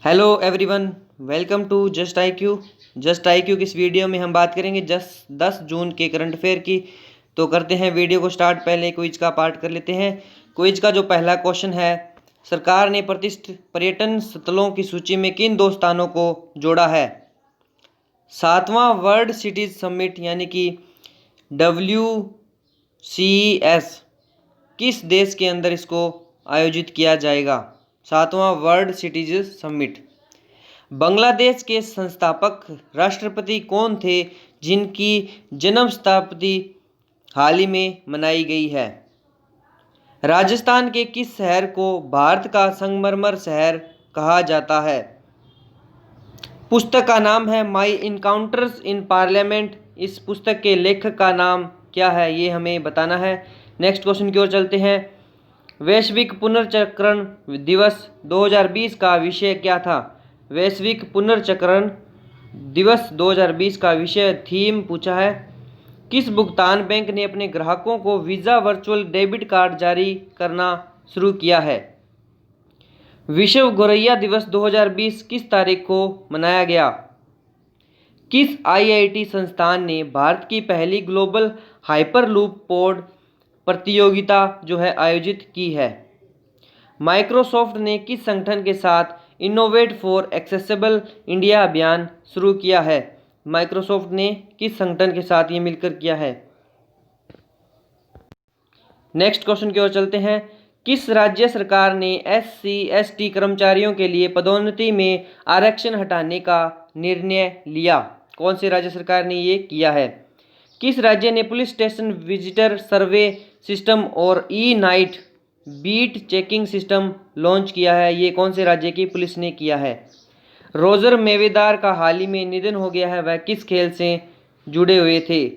Hello everyone, welcome to just I Q. Just I Q की इस video में हम बात करेंगे 10 जून के करंट अफेयर की। तो करते हैं वीडियो को स्टार्ट। पहले क्विज का पार्ट कर लेते हैं। क्विज का जो पहला क्वेश्चन है, सरकार ने प्रतिष्ठित पर्यटन स्थलों की सूची में किन दो स्थानों को जोड़ा है? 7वां वर्ल्ड सिटीज समिट यानी कि WCS किस देश के अंदर इसको आयोजित किया जाएगा? 7वां वर्ल्ड सिटीज समिट। बांग्लादेश के संस्थापक राष्ट्रपति कौन थे जिनकी जन्म शताब्दी हाल ही में मनाई गई है? राजस्थान के किस शहर को भारत का संगमरमर शहर कहा जाता है? पुस्तक का नाम है माई इनकाउंटर्स इन पार्लियामेंट। इस पुस्तक के लेखक का नाम क्या है, ये हमें बताना है। नेक्स्ट क्वेश्चन की ओर चलते हैं। वैश्विक पुनर्चक्रण दिवस 2020 का विषय क्या था? वैश्विक पुनर्चक्रण दिवस 2020 का विषय थीम पूछा है। किस भुगतान बैंक ने अपने ग्राहकों को वीज़ा वर्चुअल डेबिट कार्ड जारी करना शुरू किया है? विश्व गौरैया दिवस 2020 किस तारीख को मनाया गया? किस IIT संस्थान ने भारत की पहली ग्लोबल हाइपरलूप पोड प्रतियोगिता जो है आयोजित की है? माइक्रोसॉफ्ट ने किस संगठन के साथ इनोवेट फॉर एक्सेसिबल इंडिया अभियान शुरू किया है? माइक्रोसॉफ्ट ने किस संगठन के साथ ये मिलकर किया है? नेक्स्ट क्वेश्चन की ओर चलते हैं। किस राज्य सरकार ने SC/ST कर्मचारियों के लिए पदोन्नति में आरक्षण हटाने का निर्णय लिया? कौन सी राज्य सरकार ने ये किया है? किस राज्य ने police station visitor survey system और night beat checking system launch किया है? ये कौन से राज्य की पुलिस ने किया है? रोजर मेवेदार का हाल ही में निधन हो गया है, वह किस खेल से जुड़े हुए थे?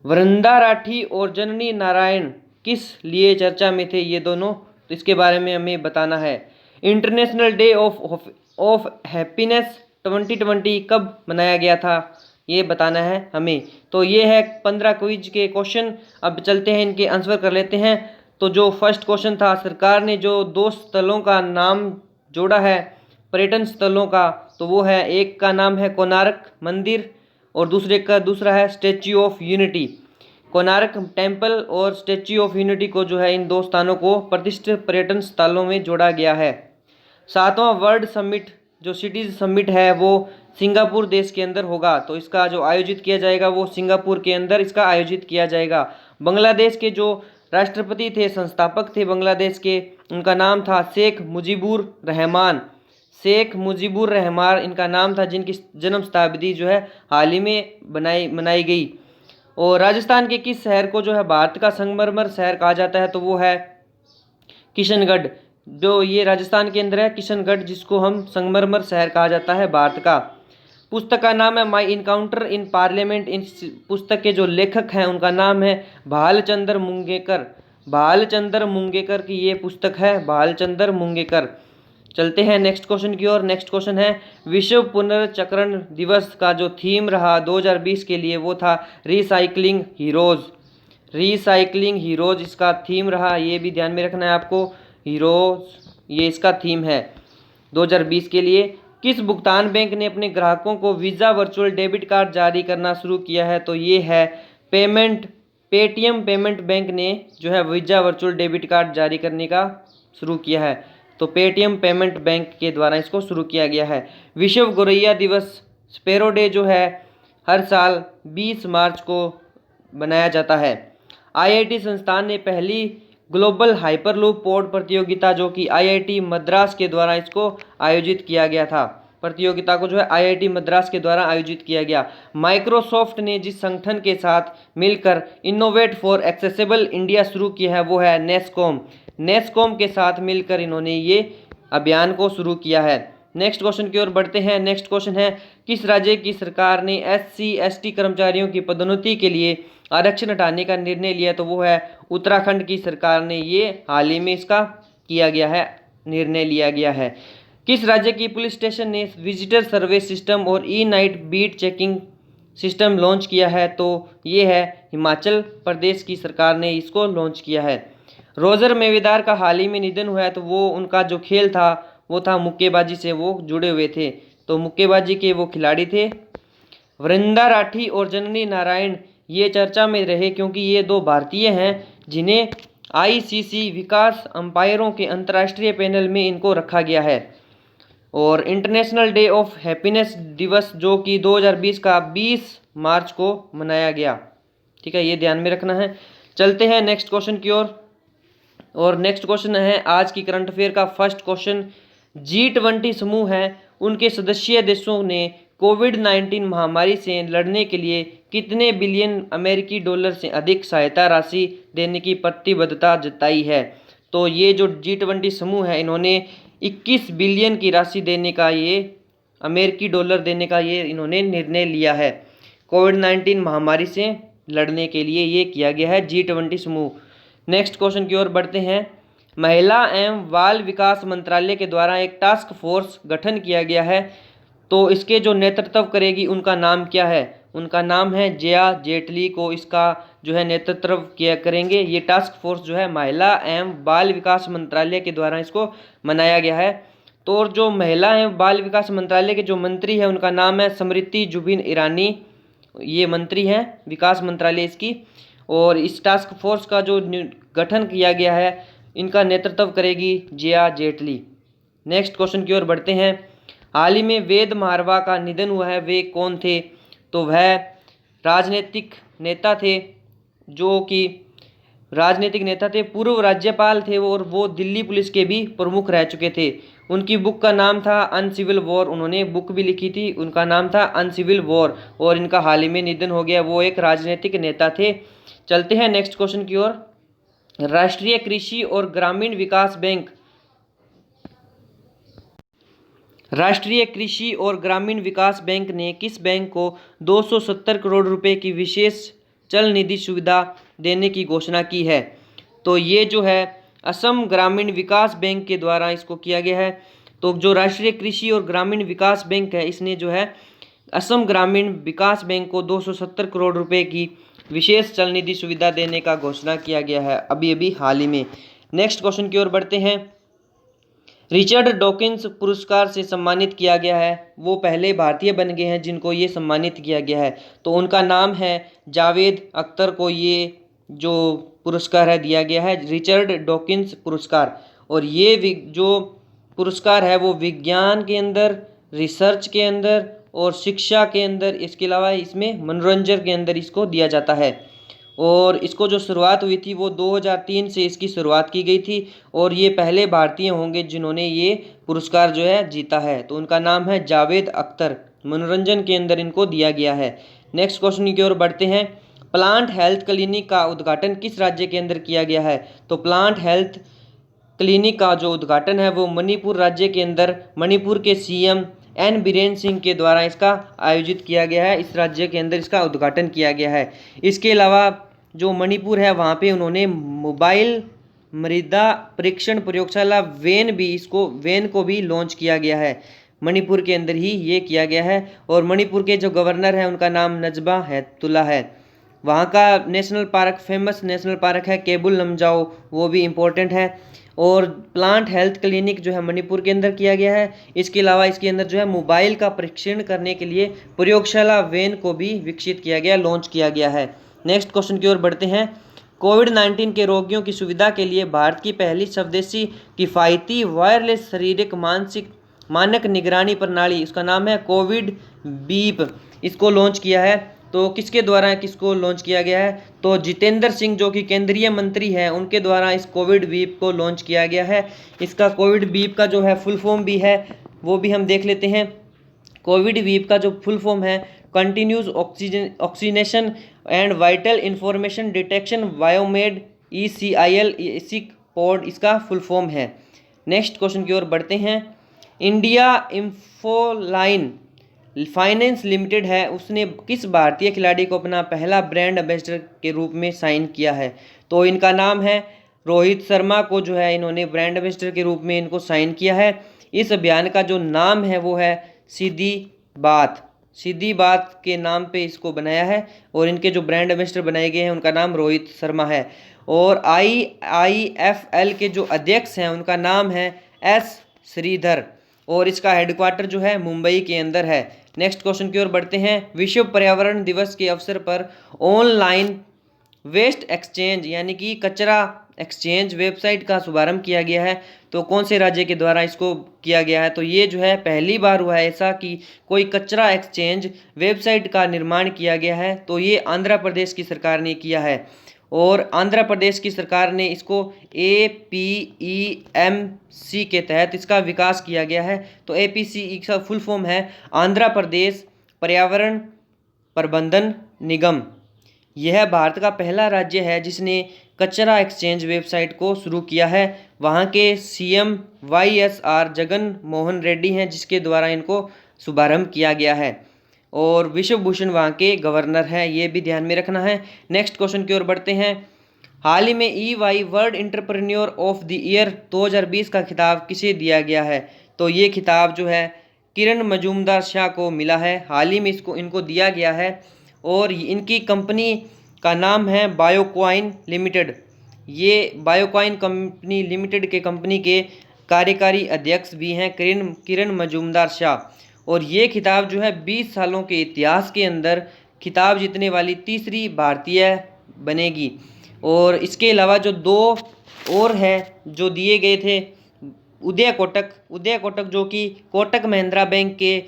वृंदा राठी और जननी नारायण किस लिए चर्चा में थे ये दोनों? तो इसके बारे में हमें बताना है। इंटरनेशनल डे ऑफ हैप्पीनेस 2020 कब मनाया गया था, ये बताना है हमें। तो ये है 15 क्विज के क्वेश्चन। अब चलते हैं, इनके आंसर कर लेते हैं। तो जो फर्स्ट क्वेश्चन था, सरकार ने जो दो स्थलों का नाम जोड़ा है पर्यटन स्थलों का, तो वो है, एक का नाम है कोणार्क मंदिर और दूसरा है statue of unity. Konark temple और स्टैच्यू ऑफ यूनिटी को जो है, इन दो स्थानों को प्रतिष्ठित पर्यटन स्थलों में जोड़ा गया है। 7वां वर्ल्ड समिट जो सिटीज समिट है वो सिंगापुर देश के अंदर होगा। तो इसका जो आयोजित किया जाएगा वो सिंगापुर के अंदर इसका आयोजित किया जाएगा। बांग्लादेश के जो राष्ट्रपति थे, संस्थापक थे बांग्लादेश के, उनका नाम था शेख मुजीबुर रहमान। शेख मुजीबुर रहमान इनका नाम था, जिनकी जन्म शताब्दी जो है हाल ही में मनाई गई। और राजस्थान के किस शहर को जो है भारत का संगमरमर शहर कहा जाता है? तो वो है किशनगढ़। जो ये राजस्थान के अंदर है किशनगढ़, जिसको हम संगमरमर शहर कहा जाता है भारत का। पुस्तक का नाम है माई इनकाउंटर इन पार्लियामेंट। इन पुस्तक के जो लेखक हैं उनका नाम है भालचंद्र मुंगेकर। भालचंद्र मुंगेकर की ये पुस्तक है, भालचंद्र मुंगेकर। चलते हैं नेक्स्ट क्वेश्चन की ओर। नेक्स्ट क्वेश्चन है, विश्व पुनर्चक्रण दिवस का जो थीम रहा 2020 के लिए वो था रिसाइकलिंग हीरोज। रिसाइकलिंग हीरोज इसका थीम रहा, ये भी ध्यान में रखना है आपको। हीरोज ये इसका थीम है 2020 के लिए। किस भुगतान बैंक ने अपने ग्राहकों को वीज़ा वर्चुअल डेबिट कार्ड जारी करना शुरू किया है? तो ये है पेटीएम पेमेंट बैंक ने जो है वीज़ा वर्चुअल डेबिट कार्ड जारी करने का शुरू किया है। तो पेटीएम पेमेंट बैंक के द्वारा इसको शुरू किया गया है। विश्व गौरैया दिवस स्पैरो डे जो है हर साल 20 मार्च को मनाया जाता है। IIT संस्थान ने पहली ग्लोबल हाइपरलूप पोड प्रतियोगिता जो कि IIT मद्रास के द्वारा इसको आयोजित किया गया था, प्रतियोगिता को जो है IIT मद्रास के द्वारा आयोजित किया गया। माइक्रोसॉफ्ट ने जिस संगठन के साथ मिलकर इनोवेट फॉर एक्सेसिबल इंडिया शुरू किया है वो है नेस्कॉम। नेस्कॉम के साथ मिलकर इन्होंने ये अभियान को शुरू किया है। नेक्स्ट क्वेश्चन की ओर बढ़ते हैं। नेक्स्ट क्वेश्चन है, किस राज्य की सरकार ने SC/ST कर्मचारियों की पदोन्नति के लिए आरक्षण हटाने का निर्णय लिया? तो वो है उत्तराखंड की सरकार ने ये हाल ही में इसका किया गया है, निर्णय लिया गया है। किस राज्य की पुलिस स्टेशन ने विजिटर सर्वे सिस्टम और night beat checking system launch किया है? तो ये है हिमाचल प्रदेश की सरकार ने इसको लॉन्च किया है। रोजर मेवेदार का हाल ही में निधन हुआ है, तो वो उनका जो खेल था वो था मुक्केबाजी से वो जुड़े हुए थे, तो मुक्केबाजी के वो खिलाड़ी थे। वृंदा राठी और जननी नारायण ये चर्चा में रहे क्योंकि ये दो भारतीय हैं जिन्हें आईसीसी विकास अंपायरों के अंतर्राष्ट्रीय पैनल में इनको रखा गया है। और इंटरनेशनल डे ऑफ हैप्पीनेस दिवस जो कि 2020 का 20 मार्च को मनाया गया। ठीक है, ये ध्यान में रखना है। चलते हैं नेक्स्ट क्वेश्चन की ओर। और नेक्स्ट क्वेश्चन है आज की करंट अफेयर का फर्स्ट क्वेश्चन। G20 समूह है उनके सदस्य देशों ने कोविड-19 महामारी से लड़ने के लिए कितने बिलियन अमेरिकी डॉलर से अधिक सहायता राशि देने की प्रतिबद्धता जताई है। तो ये जो G20 समूह है इन्होंने 21 बिलियन की राशि देने का ये अमेरिकी डॉलर देने का ये इन्होंने निर्णय लिया है। कोविड-19 महामारी से लड़ने के लिए ये किया गया है G20 समूह। नेक्स्ट क्वेश्चन की ओर बढ़ते हैं। महिला एवं बाल विकास मंत्रालय के द्वारा एक टास्क फोर्स गठन किया गया है, तो इसके जो नेतृत्व करेगी उनका नाम क्या है। उनका नाम है जया जेटली को इसका जो है नेतृत्व किया करेंगे। ये टास्क फोर्स जो है महिला एवं बाल विकास मंत्रालय के द्वारा इसको बनाया गया है। तो और जो महिला एवं बाल विकास मंत्रालय के जो मंत्री है उनका नाम है स्मृति जुबिन ईरानी, ये मंत्री हैं विकास मंत्रालय इसकी। और इस टास्क फोर्स का जो गठन किया गया है इनका नेतृत्व करेगी जया जेटली। नेक्स्ट क्वेश्चन की ओर बढ़ते हैं। हाल ही में वेद मारवा का निधन हुआ है, वे कौन थे। तो वह राजनीतिक नेता थे, जो कि राजनीतिक नेता थे, पूर्व राज्यपाल थे और वो दिल्ली पुलिस के भी प्रमुख रह चुके थे। उनकी बुक का नाम था अनसिविल वॉर, उन्होंने बुक भी लिखी थी, उनका नाम था अनसिविल वॉर। और इनका हाल ही में निधन हो गया, वो एक राजनीतिक नेता थे। चलते हैं नेक्स्ट क्वेश्चन की ओर। राष्ट्रीय कृषि और ग्रामीण विकास बैंक राष्ट्रीय कृषि और ग्रामीण विकास बैंक ने किस बैंक को 270 करोड़ रुपए की विशेष चल निधि सुविधा देने की घोषणा की है। तो ये जो है असम ग्रामीण विकास बैंक के द्वारा इसको किया गया है। तो जो राष्ट्रीय कृषि और ग्रामीण विकास बैंक है इसने जो है असम ग्रामीण विकास बैंक को 270 करोड़ रुपए की विशेष चल निधि सुविधा देने का घोषणा किया गया है अभी अभी हाल ही में। नेक्स्ट क्वेश्चन की ओर बढ़ते हैं। रिचर्ड डॉकिंस पुरस्कार से सम्मानित किया गया है, वो पहले भारतीय बन गए हैं जिनको ये सम्मानित किया गया है। तो उनका नाम है जावेद अख्तर को ये जो पुरस्कार है दिया गया है, रिचर्ड डॉकिंस पुरस्कार। और ये जो पुरस्कार है वो विज्ञान के अंदर, रिसर्च के अंदर और शिक्षा के अंदर, इसके अलावा इसमें मनोरंजन के अंदर इसको दिया जाता है। और इसको जो शुरुआत हुई थी वो 2003 से इसकी शुरुआत की गई थी और ये पहले भारतीय होंगे जिन्होंने ये पुरस्कार जो है जीता है। तो उनका नाम है जावेद अख्तर, मनोरंजन के अंदर इनको दिया गया है। नेक्स्ट क्वेश्चन की ओर बढ़ते हैं। प्लांट हेल्थ क्लिनिक का उद्घाटन किस राज्य के अंदर किया गया है। तो प्लांट हेल्थ क्लिनिक का जो उद्घाटन है वो मणिपुर राज्य के अंदर मणिपुर के सीएम एन बीरेन सिंह के द्वारा इसका आयोजित किया गया है। इस राज्य के अंदर इसका उद्घाटन किया गया है। इसके अलावा जो मणिपुर है वहाँ पे उन्होंने मोबाइल मृदा परीक्षण प्रयोगशाला वेन को भी लॉन्च किया गया है। मणिपुर के अंदर ही ये किया गया है। और मणिपुर के जो गवर्नर हैं उनका नाम नजबा हेपतुल्ला है। वहाँ का national park, famous national park है केबुल लमजाओ, वो भी इम्पोर्टेंट है। और प्लांट हेल्थ क्लिनिक जो है मणिपुर के अंदर किया गया है। इसके अलावा इसके अंदर जो है मोबाइल का परीक्षण करने के लिए प्रयोगशाला वेन को भी विकसित किया गया, लॉन्च किया गया है। नेक्स्ट क्वेश्चन की ओर बढ़ते हैं। कोविड-19 के रोगियों की सुविधा के लिए भारत की पहली स्वदेशी किफ़ायती वायरलेस शारीरिक मानक निगरानी प्रणाली, इसका नाम है कोविड बीप, इसको लॉन्च किया है। तो किसके द्वारा किसको लॉन्च किया गया है। तो जितेंद्र सिंह जो कि केंद्रीय मंत्री हैं उनके द्वारा इस कोविड बीप को लॉन्च किया गया है। इसका कोविड बीप का जो है फुल फॉर्म भी है वो भी हम देख लेते हैं। कोविड बीप का जो फुल फॉर्म है continuous oxygenation and vital information detection biomed ECIL ESIC pod, इसका फुल फॉर्म है। नेक्स्ट क्वेश्चन की ओर बढ़ते हैं। इंडिया इंफोलाइन फाइनेंस लिमिटेड है, उसने किस भारतीय खिलाड़ी को अपना पहला ब्रांड एम्बेसडर के रूप में साइन किया है। तो इनका नाम है रोहित शर्मा को जो है इन्होंने ब्रांड एम्बेसडर के रूप में इनको साइन किया है। इस अभियान का जो नाम है वो है सीधी बात के नाम पे इसको बनाया है। और इनके जो ब्रांड एम्बेसडर बनाए गए हैं उनका नाम रोहित शर्मा है। और IIFL के जो अध्यक्ष हैं उनका नाम है S श्रीधर, और इसका हेडक्वार्टर जो है मुंबई के अंदर है। नेक्स्ट क्वेश्चन की ओर बढ़ते हैं। विश्व पर्यावरण दिवस के अवसर पर ऑनलाइन वेस्ट एक्सचेंज यानी कि कचरा एक्सचेंज वेबसाइट का शुभारंभ किया गया है। तो कौन से राज्य के द्वारा इसको किया गया है? तो ये जो है पहली बार हुआ है ऐसा कि कोई कचरा एक्सचेंज वेबसाइट का निर्माण किया गया है। तो ये आंध्र प्रदेश की सरकार ने किया है, और आंध्र प्रदेश की सरकार ने इसको APEMC के तहत इसका विकास किया गया है। तो APEMC का फुल फॉर्म है आंध्र प्रदेश पर्यावरण प्रबंधन निगम। यह भारत का पहला राज्य है जिसने कचरा एक्सचेंज वेबसाइट को शुरू किया है। वहाँ के CM YSR जगन मोहन रेड्डी हैं जिसके द्वारा इनको शुभारंभ किया गया है, और विश्व भूषण वहाँ के गवर्नर हैं, ये भी ध्यान में रखना है। नेक्स्ट क्वेश्चन की ओर बढ़ते हैं। हाल ही में EY world entrepreneur of the year 2020 का खिताब किसे दिया गया है? तो ये खिताब जो है किरण मजूमदार शाह को मिला है। हाल ही में इनको दिया गया है, और इनकी कंपनी का नाम है बायोक्वाइन लिमिटेड। ये बायोक्वाइन कंपनी लिमिटेड के कंपनी के कार्यकारी अध्यक्ष भी हैं किरण मजूमदार शाह, और ये खिताब जो है 20 सालों के इतिहास के अंदर खिताब जीतने वाली तीसरी भारतीय बनेगी। और इसके अलावा जो 2 और है जो दिए गए थे, उदय कोटक जो कि कोटक महिंद्रा बैंक के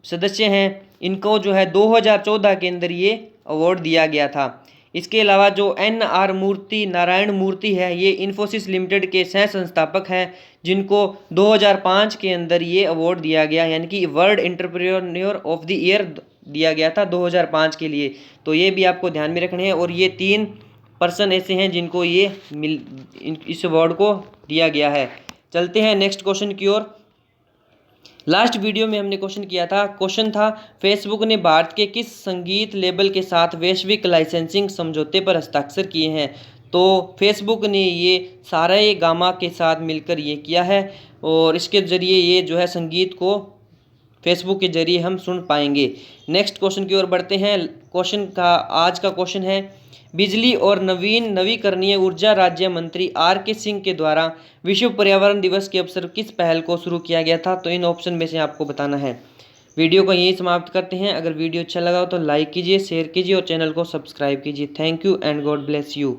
सदस्य हैं, इनको जो है 2014 के अंदर ये अवार्ड दिया गया था। इसके अलावा जो NR मूर्ति नारायण मूर्ति है, ये इन्फोसिस लिमिटेड के सह संस्थापक हैं जिनको 2005 के अंदर ये अवार्ड दिया गया, यानी कि world entrepreneur of the year दिया गया था 2005 के लिए। तो ये भी आपको ध्यान में रखने हैं, और ये 3 पर्सन ऐसे हैं जिनको ये इस अवार्ड को दिया गया है। चलते हैं नेक्स्ट क्वेश्चन की ओर। लास्ट वीडियो में हमने क्वेश्चन था फेसबुक ने भारत के किस संगीत लेबल के साथ वैश्विक लाइसेंसिंग समझौते पर हस्ताक्षर किए हैं? तो फेसबुक ने ये सारे गामा के साथ मिलकर ये किया है, और इसके ज़रिए ये जो है संगीत को फेसबुक के ज़रिए हम सुन पाएंगे। नेक्स्ट क्वेश्चन की ओर बढ़ते हैं। आज का क्वेश्चन है, बिजली और नवीकरणीय ऊर्जा राज्य मंत्री RK सिंह के द्वारा विश्व पर्यावरण दिवस के अवसर किस पहल को शुरू किया गया था? तो इन ऑप्शन में से आपको बताना है। वीडियो को यहीं समाप्त करते हैं। अगर वीडियो अच्छा लगा हो तो लाइक कीजिए, शेयर कीजिए और चैनल को सब्सक्राइब कीजिए। Thank you and God bless you.